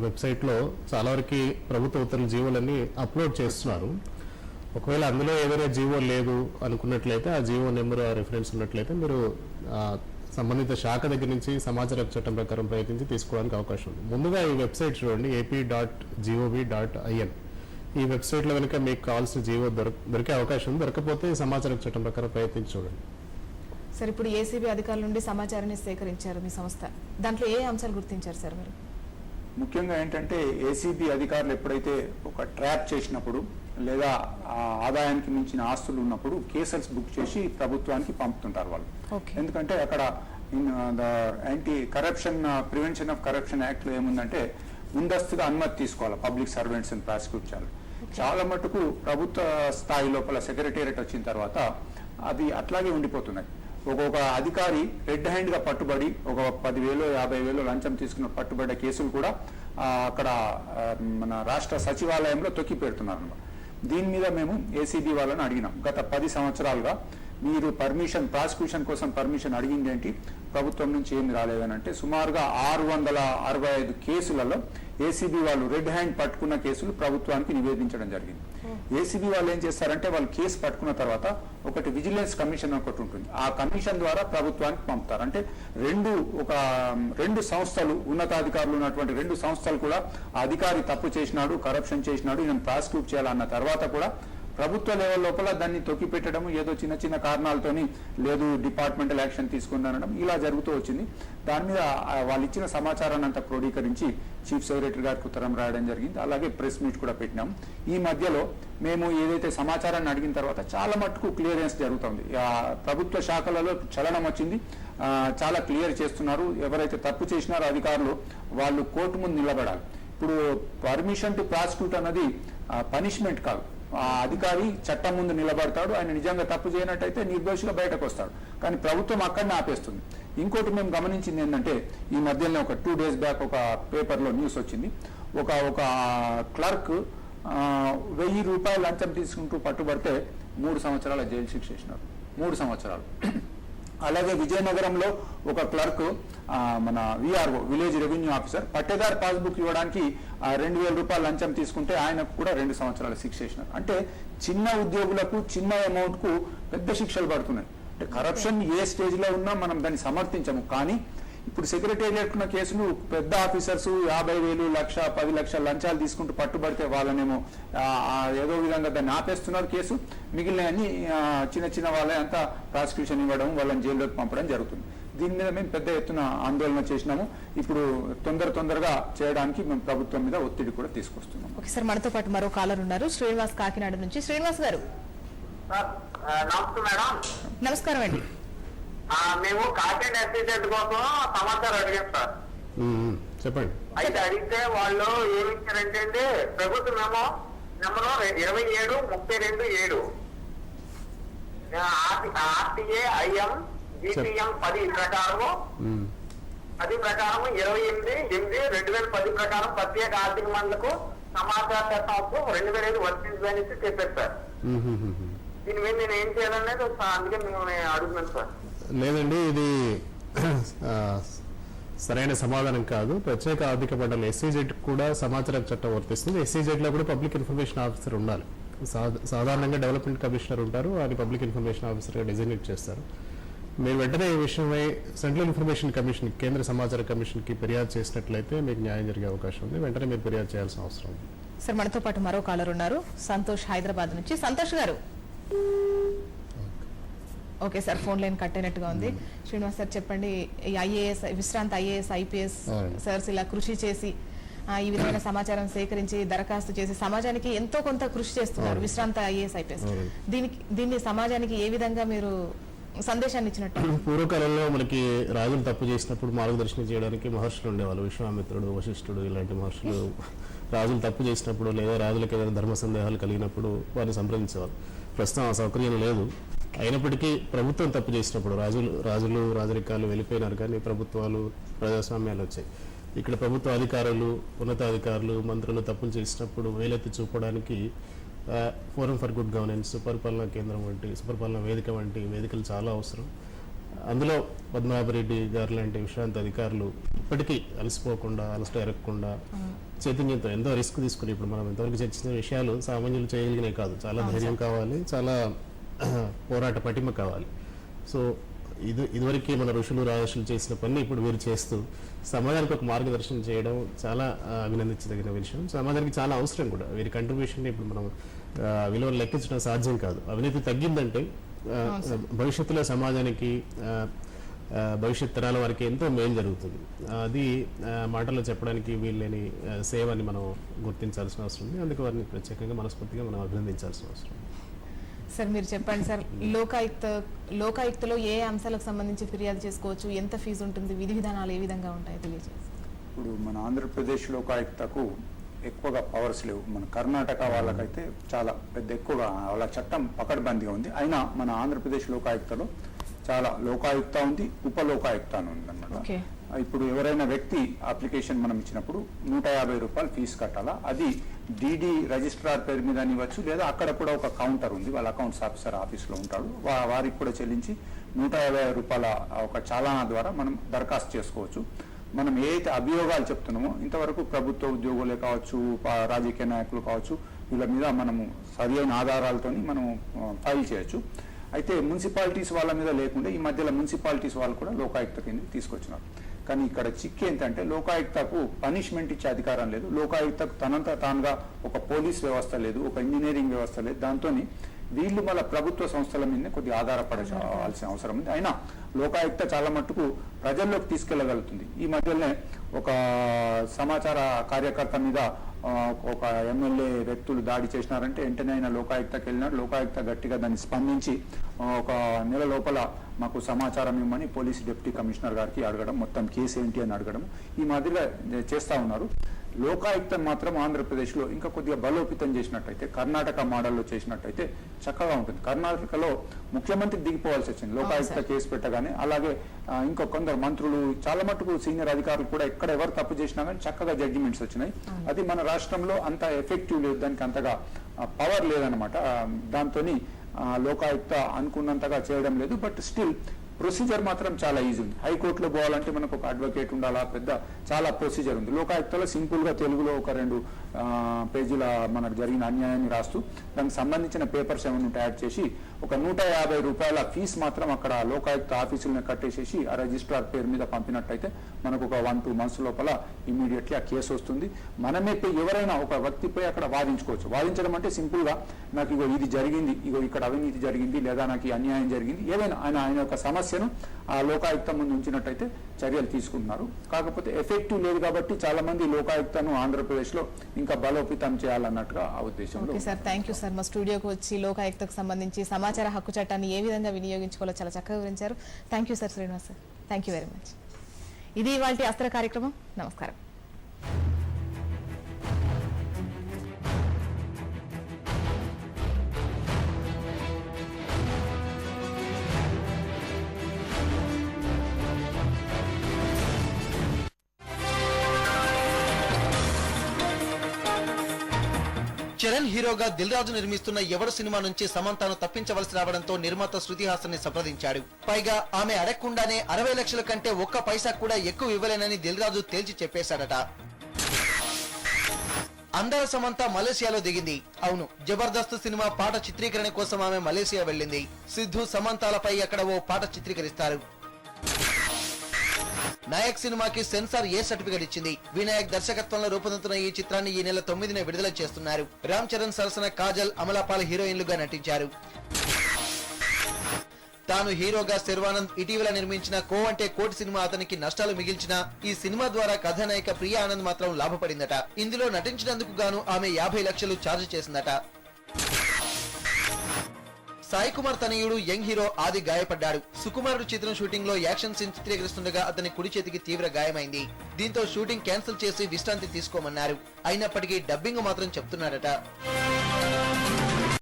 వెబ్సైట్లో చాలా వరకు ప్రభుత్వ ఉత్తర్వుల జీవోలన్నీ అప్లోడ్ చేస్తున్నారు. ఒకవేళ అందులో ఏదైనా జీవో లేదు అనుకున్నట్లయితే ఆ జీవో నెంబర్ రిఫరెన్స్ ఉన్నట్లయితే మీరు సంబంధిత శాఖ దగ్గర నుంచి సమాచార హక్కు చట్టం ప్రకారం ప్రయత్నించి తీసుకోవడానికి అవకాశం ఉంది. ముందుగా ఈ వెబ్సైట్ చూడండి, AP.gov.in. ఈ వెబ్సైట్లో కనుక మీకు కావాల్సిన జీవో దొరికే అవకాశం ఉంది. దొరకపోతే సమాచార హక్కు చట్టం ప్రకారం ప్రయత్నించి చూడండి. సార్, ఇప్పుడు ఏసీబీ అధికారుల నుండి సమాచారాన్ని సేకరించారు మీ సంస్థ, దాంట్లో ఏ అంశాలు గుర్తించారు సార్ మీరు? ముఖ్యంగా ఏంటంటే ఏసీబీ అధికారులు ఎప్పుడైతే ఒక ట్రాప్ చేసినప్పుడు లేదా ఆదాయానికి మించిన ఆస్తులు ఉన్నప్పుడు కేసెస్ బుక్ చేసి ప్రభుత్వానికి పంపుతుంటారు వాళ్ళు. ఎందుకంటే అక్కడ anti corruption prevention of corruption act లో ఏముందంటే ముందస్తుగా అనుమతి తీసుకోవాలి పబ్లిక్ సర్వెంట్స్ ని ప్రాసిక్యూట్ చేయాలి. చాలా మటుకు ప్రభుత్వ స్థాయి లోపల సెక్రటేరియట్ వచ్చిన తర్వాత అది అట్లాగే ఉండిపోతున్నాయి. ఒక్కొక్క అధికారి రెడ్ హ్యాండ్ గా పట్టుబడి ఒక 10,000 50,000 లంచం తీసుకున్న పట్టుబడ్డ కేసులు కూడా అక్కడ మన రాష్ట్ర సచివాలయంలో తొక్కి పెడుతున్నారు అన్నమాట. దీని మీద మేము ఏసీబీ వాళ్ళని అడిగినాం. గత 10 సంవత్సరాలుగా మీరు పర్మిషన్, ప్రాసిక్యూషన్ కోసం పర్మిషన్ అడిగింది ఏంటి, ప్రభుత్వం నుంచి ఏమి రాలేదని అంటే సుమారుగా 665 కేసులలో ఏసీబీ వాళ్ళు రెడ్ హ్యాండ్ పట్టుకున్న కేసులు ప్రభుత్వానికి నివేదించడం జరిగింది. ఏసీబీ వాళ్ళు ఏం చేస్తారంటే వాళ్ళు కేసు పట్టుకున్న తర్వాత ఒకటి విజిలెన్స్ కమిషన్ ఒకటి ఉంటుంది, ఆ కమిషన్ ద్వారా ప్రభుత్వానికి పంపుతారు. అంటే రెండు సంస్థలు, ఉన్నతాధికారులు ఉన్నటువంటి 2 సంస్థలు కూడా ఆ అధికారి తప్పు చేసినాడు, కరప్షన్ చేసినాడు, ఈయన ప్రాసిక్యూట్ చేయాలన్న తర్వాత కూడా ప్రభుత్వ లెవెల్ లోపల దాన్ని తొక్కి పెట్టడం, ఏదో చిన్న చిన్న కారణాలతోని లేదు డిపార్ట్మెంటల్ యాక్షన్ తీసుకుందనడం ఇలా జరుగుతూ వచ్చింది. దాని మీద వాళ్ళు ఇచ్చిన సమాచారాన్ని అంతా క్రోడీకరించి చీఫ్ సెక్రటరీ గారికి ఉత్తరం రాయడం జరిగింది. అలాగే ప్రెస్ మీట్ కూడా పెట్టినాం. ఈ మధ్యలో మేము ఏదైతే సమాచారాన్ని అడిగిన తర్వాత చాలా మట్టుకు క్లియరెన్స్ జరుగుతుంది. ప్రభుత్వ శాఖలలో చలనం వచ్చింది, చాలా క్లియర్ చేస్తున్నారు. ఎవరైతే తప్పు చేసినారో అధికారులు వాళ్ళు కోర్టు ముందు నిలబడాలి. ఇప్పుడు పర్మిషన్ టు ప్రాసిక్యూట్ అన్నది పనిష్మెంట్ కాదు. ఆ అధికారి చట్టం ముందు నిలబడతాడు, ఆయన నిజంగా తప్పు చేయనట్టయితే నిర్దోషిగా బయటకు వస్తాడు. కానీ ప్రభుత్వం అక్కడనే ఆపేస్తుంది. ఇంకోటి మేము గమనించింది ఏంటంటే ఈ మధ్యలో ఒక 2 days బ్యాక్ ఒక పేపర్లో న్యూస్ వచ్చింది. ఒక క్లర్క్ 1000 రూపాయలు లంచం తీసుకుంటూ పట్టుబడితే 3 సంవత్సరాల జైలు శిక్ష చేసినారు. 3 సంవత్సరాలు. అలాగే విజయనగరంలో ఒక క్లర్క్ మన విఆర్ఓ విలేజ్ రెవెన్యూ ఆఫీసర్ పట్టేదారు పాస్బుక్ ఇవ్వడానికి 2,000 రూపాయలు లంచం తీసుకుంటే ఆయనకు కూడా 2 సంవత్సరాల శిక్ష చేసినారు. అంటే చిన్న ఉద్యోగులకు చిన్న అమౌంట్ కు పెద్ద శిక్షలు పడుతున్నాయి. అంటే కరప్షన్ ఏ స్టేజ్ లో ఉన్నా మనం దాన్ని సమర్థించము. కానీ ఇప్పుడు సెక్రటేరియట్ ఉన్న కేసులు పెద్ద ఆఫీసర్స్ 50,000, 1,00,000, 10 లక్షల లంచాలు తీసుకుంటూ పట్టుబడితే వాళ్ళనేమో ఏదో విధంగా దాన్ని ఆపేస్తున్నారు కేసు. మిగిలిన చిన్న చిన్న వాళ్ళే అంతా ప్రాసిక్యూషన్ ఇవ్వడం, వాళ్ళని జైల్లోకి పంపడం జరుగుతుంది. దీని మీద మేము పెద్ద ఎత్తున ఆందోళన చేసినాము. ఇప్పుడు తొందరగా చేయడానికి మేము ప్రభుత్వం మీద ఒత్తిడి కూడా తీసుకొస్తున్నాం. ఓకే సార్, మనతో పాటు మరో కాలర్ ఉన్నారు, శ్రీనివాస్ కాకినాడ నుంచి. శ్రీనివాస్ గారు నమస్కారం అండి. మేము కాకినాడ ఎస్సీజెడ్ కోసం సమాచారం అడిగాం సార్. చెప్పండి. అయితే అడిగితే వాళ్ళు ఏమి ఇచ్చారంటే ప్రభుత్వం ఏమో నెంబరు 27-32-7 RTA IM GPM 10 ప్రకారము 28/8/2010 ప్రకారం ప్రత్యేక ఆర్థిక మండలకు సమాచార చట్టం 2005 వర్తించదని చెప్పారు సార్. దీని మీద నేను ఏం చేయాలనేది అందుకే మేము అడుగుతున్నాను సార్. లేదండి, ఇది సరైన సమాధానం కాదు. ప్రత్యేక ఆర్థిక మండలి SEZ కూడా సమాచార చట్టం వర్తిస్తుంది. SEZ లో కూడా పబ్లిక్ ఇన్ఫర్మేషన్ ఆఫీసర్ ఉండాలి. సాధారణంగా డెవలప్మెంట్ కమిషనర్ ఉంటారు, ఆయన పబ్లిక్ ఇన్ఫర్మేషన్ ఆఫీసర్గా డిజైనేట్ చేస్తారు. మీరు వెంటనే ఈ విషయమై సెంట్రల్ ఇన్ఫర్మేషన్ కమిషన్, కేంద్ర సమాచార కమిషన్కి ఫిర్యాదు చేసినట్లయితే మీకు న్యాయం జరిగే అవకాశం ఉంది. వెంటనే మీరు ఫిర్యాదు చేయాల్సిన అవసరం ఉంది. సార్, మనతో పాటు మరో కాలర్ ఉన్నారు, సంతోష్ హైదరాబాద్ నుంచి. సంతోష్ గారు okay sir, phone line cut అయినట్టుగా ఉంది. శ్రీనివాస్ సార్ చెప్పండి, ఈ IAS విశ్రాంత IAS IPS సార్స్ ఇలా కృషి చేసి ఈ విధమైన సమాచారం సేకరించి దరఖాస్తు చేసి సమాజానికి ఎంతో కొంత కృషి చేస్తున్నారు విశ్రాంత IAS IPS. దీన్ని సమాజానికి ఏ విధంగా మీరు సందేశాన్ని ఇచ్చినట్టు. పూర్వకాలంలో మనకి రాజులు తప్పు చేసినప్పుడు మార్గదర్శనం చేయడానికి మహర్షులు ఉండేవాళ్ళు. విశ్వామిత్రుడు, వశిష్ఠుడు ఇలాంటి మహర్షులు రాజులు తప్పు చేసినప్పుడు లేదా రాజులకు ఏదైనా ధర్మ సందేహాలు కలిగినప్పుడు వారిని సంప్రదించేవారు. ప్రస్తుతం ఆ సౌకర్యం లేదు. అయినప్పటికీ ప్రభుత్వం తప్పు చేసినప్పుడు రాజులు రాజరికాలు వెళ్ళిపోయినారు, కానీ ప్రభుత్వాలు ప్రజాస్వామ్యాలు వచ్చాయి. ఇక్కడ ప్రభుత్వ అధికారులు, ఉన్నతాధికారులు, మంత్రులు తప్పులు చేసినప్పుడు వేలెత్తి చూపడానికి ఫోరం ఫర్ గుడ్ గవర్నెన్స్, సుపరిపాలనా కేంద్రం వంటి, సుపరిపాలనా వేదిక వంటి వేదికలు చాలా అవసరం. అందులో పద్మనాభరెడ్డి గారు లాంటి విశ్రాంత అధికారులు ఇప్పటికీ అలసిపోకుండా, అలసట ఎరగకుండా చైతన్యంతో ఎంతో రిస్క్ తీసుకుని, ఇప్పుడు మనం ఇంతవరకు చర్చించిన విషయాలు సామాన్యులు చేయగలిగినవి కాదు. చాలా ధైర్యం కావాలి, చాలా పోరాట పటిమ కావాలి. సో ఇదివరకు మన ఋషులు రాజులు చేసిన పని ఇప్పుడు వీరు చేస్తూ సమాజానికి ఒక మార్గదర్శనం చేయడం చాలా అభినందించదగిన విషయం. సమాజానికి చాలా అవసరం కూడా. వీరి కంట్రిబ్యూషన్ ఇప్పుడు మనం విలువలు లెక్కించడం సాధ్యం కాదు. అవినీతి తగ్గిందంటే భవిష్యత్తులో సమాజానికి, భవిష్యత్ తరాల వారికి ఎంతో మేలు జరుగుతుంది. అది మాటల్లో చెప్పడానికి వీళ్ళని సేవని మనం గుర్తించాల్సిన అవసరం ఉంది. అందుకు వారిని ప్రత్యేకంగా మనస్ఫూర్తిగా మనం అభినందించాల్సిన అవసరం ఉంది. సార్ మీరు చెప్పండి సార్, లోకాయుక్తలో ఏ అంశాలకు సంబంధించి ఫిర్యాదు చేసుకోవచ్చు, ఎంత ఫీజు ఉంటుంది, విధి విధానాలు ఏ విధంగా ఉంటాయో తెలియజేస్తారు. ఇప్పుడు మన ఆంధ్రప్రదేశ్ లోకాయుక్తకు ఎక్కువగా పవర్స్ లేవు. మన కర్ణాటక వాళ్ళకైతే చాలా పెద్ద ఎక్కువగా వాళ్ళ చట్టం పకడ్బందీగా ఉంది. అయినా మన ఆంధ్రప్రదేశ్ లోకాయుక్తలో చాలా లోకాయుక్త ఉంది, ఉప లోకాయుక్త అని ఉంది అన్నమాట. ఇప్పుడు ఎవరైనా వ్యక్తి అప్లికేషన్ మనం ఇచ్చినప్పుడు 150 రూపాయలు ఫీజు కట్టాలా. అది డిడి రిజిస్ట్రార్ పేరు మీద ఇవ్వచ్చు, లేదా అక్కడ కూడా ఒక కౌంటర్ ఉంది, వాళ్ళ అకౌంట్స్ ఆఫీసర్ ఆఫీస్లో ఉంటాడు, వారికి కూడా చెల్లించి 150 రూపాయల ఒక చాలానా ద్వారా మనం దరఖాస్తు చేసుకోవచ్చు. మనం ఏదైతే అభియోగాలు చెప్తున్నామో, ఇంతవరకు ప్రభుత్వ ఉద్యోగులే కావచ్చు, రాజకీయ నాయకులు కావచ్చు, వీళ్ళ మీద మనము సరైన ఆధారాలతో మనం ఫైల్ చేయొచ్చు. అయితే మున్సిపాలిటీస్ వాళ్ళ మీద లేకుండా ఈ మధ్యలో మున్సిపాలిటీస్ వాళ్ళు కూడా లోకాయుక్త కిందకి తీసుకొచ్చినారు. కానీ ఇక్కడ చిక్కు ఏంటంటే లోకాయుక్తకు పనిష్మెంట్ ఇచ్చే అధికారం లేదు. లోకాయుక్తకు తనంతా తానుగా ఒక పోలీస్ వ్యవస్థ లేదు, ఒక ఇంజనీరింగ్ వ్యవస్థ లేదు. దాంతో వీళ్ళు మళ్ళీ ప్రభుత్వ సంస్థల మీదనే కొద్దిగా ఆధారపడాల్సిన అవసరం ఉంది. అయినా లోకాయుక్త చాలా మట్టుకు ప్రజల్లోకి తీసుకెళ్లగలుగుతుంది. ఈ మధ్యలోనే ఒక సమాచార కార్యకర్త మీద ఒక ఎమ్మెల్యే వ్యక్తులు దాడి చేసినారంటే వెంటనే ఆయన లోకాయుక్తకి వెళ్ళినాడు. లోకాయుక్త గట్టిగా దాన్ని స్పందించి ఒక నెల లోపల మాకు సమాచారం ఇవ్వమని పోలీసు డిప్యూటీ కమిషనర్ గారికి అడగడం, మొత్తం కేసు ఏంటి అని అడగడం ఈ మాదిరిగా చేస్తా ఉన్నారు. లోకాయుక్తం మాత్రం ఆంధ్రప్రదేశ్లో ఇంకా కొద్దిగా బలోపేతం చేసినట్టయితే, కర్ణాటక మోడల్లో చేసినట్టయితే చక్కగా ఉంటుంది. కర్ణాటకలో ముఖ్యమంత్రి దిగిపోవాల్సి వచ్చింది లోకాయుక్త కేసు పెట్టగానే. అలాగే ఇంకో కొందరు మంత్రులు, చాలా మటుకు సీనియర్ అధికారులు కూడా ఎక్కడ ఎవరు తప్పు చేసినా కానీ చక్కగా జడ్జిమెంట్స్ వచ్చినాయి. అది మన రాష్ట్రంలో అంత ఎఫెక్టివ్ లేదు, దానికి అంతగా పవర్ లేదనమాట. దాంతో లోకాయుక్త అనుకున్నంతగా చేయడం లేదు. బట్ స్టిల్ ప్రొసీజర్ మాత్రం చాలా ఈజీ ఉంది. హైకోర్టులో పోవాలంటే మనకు ఒక అడ్వకేట్ ఉండాలా, పెద్ద చాలా ప్రొసీజర్ ఉంది. లోకాయుక్తలో సింపుల్గా తెలుగులో ఒక 2 పేజీల మనకు జరిగిన అన్యాయాన్ని రాస్తూ దానికి సంబంధించిన పేపర్స్ ఏమైనా యాడ్ చేసి ఒక 150 రూపాయల ఫీజు మాత్రం అక్కడ లోకాయుక్త ఆఫీసులను కట్టేసేసి ఆ రిజిస్ట్రార్ పేరు మీద పంపినట్టయితే మనకు ఒక 1-2 months లోపల ఇమీడియట్లీ ఆ కేసు వస్తుంది. మనమే ఎవరైనా ఒక వ్యక్తిపై అక్కడ వాదించుకోవచ్చు. వాదించడం అంటే సింపుల్గా నాకు ఇగో ఇది జరిగింది, ఇగో ఇక్కడ అవినీతి జరిగింది, లేదా నాకు ఈ అన్యాయం జరిగింది, ఏదైనా ఆయన యొక్క సమస్యను ఆ లోకాయుక్త ముందు ఉంచినట్టయితే చర్యలు తీసుకుంటున్నారు. కాకపోతే ఎఫెక్టివ్ లేదు కాబట్టి చాలా మంది లోకాయుక్తను ఆంధ్రప్రదేశ్లో ఇంకా బలోపేతం చేయాలన్నట్టుగా ఆ ఉద్దేశంలో. Okay sir, thank you sir. మా స్టూడియోకి వచ్చి లోకాయుక్తకు సంబంధించి సమాచార హక్కు చట్టాన్ని ఏ విధంగా వినియోగించుకోవాలో చాలా చక్కగా వివరించారు. Thank you sir Srinivas sir, thank you very much. ఇది ఇవాల్టి అస్త్ర కార్యక్రమం. నమస్కారం. చరణ్ హీరోగా దిల్ రాజు నిర్మిస్తున్న ఎవరు సినిమా నుంచి సమంతను తప్పించవలసి రావడంతో నిర్మాత శృతి హాసన్ ని సంప్రదించాడు. పైగా ఆమె అడగకుండానే 60 లక్షల కంటే ఒక్క పైసా కూడా ఎక్కువ ఇవ్వలేనని దిల్ రాజు తేల్చి చెప్పేశాడట. అందాల సమంత మలేసియాలో దిగింది. అవును, జబర్దస్త్ సినిమా పాట చిత్రీకరణ కోసం ఆమె మలేసియా వెళ్ళింది. సిద్ధు సమంతాలపై అక్కడ ఓ పాట చిత్రీకరిస్తారు. నాయక్ సినిమాకి సెన్సార్ ఏ సర్టిఫికెట్ ఇచ్చింది. వినాయక్ దర్శకత్వంలో రూపొందుతున్న ఈ చిత్రాన్ని ఈ నెల 9న విడుదల చేస్తున్నారు. రామ్ చరణ్ సరసన కాజల్, అమలాపాల్ హీరోయిన్లుగా నటించారు. తాను హీరోగా శర్వానంద్ ఇటీవల నిర్మించిన కో అంటే కోటి సినిమా అతనికి నష్టాలు మిగిల్చిన ఈ సినిమా ద్వారా కథానాయిక ప్రియా ఆనంద్ మాత్రం లాభపడిందట. ఇందులో నటించినందుకు గాను ఆమె 50 లక్షలు ఛార్జ్ చేసిందట. సాయి కుమార్ తనయుడు యంగ్ హీరో ఆది గాయపడ్డాడు. సుకుమారుడు చిత్రం షూటింగ్ లో యాక్షన్ సీన్ చిత్రీకరిస్తుండగా అతని కుడి చేతికి తీవ్ర గాయమైంది. దీంతో షూటింగ్ క్యాన్సిల్ చేసి విశ్రాంతి తీసుకోమన్నారు. అయినప్పటికీ డబ్బింగ్ మాత్రం చెప్తున్నాడట.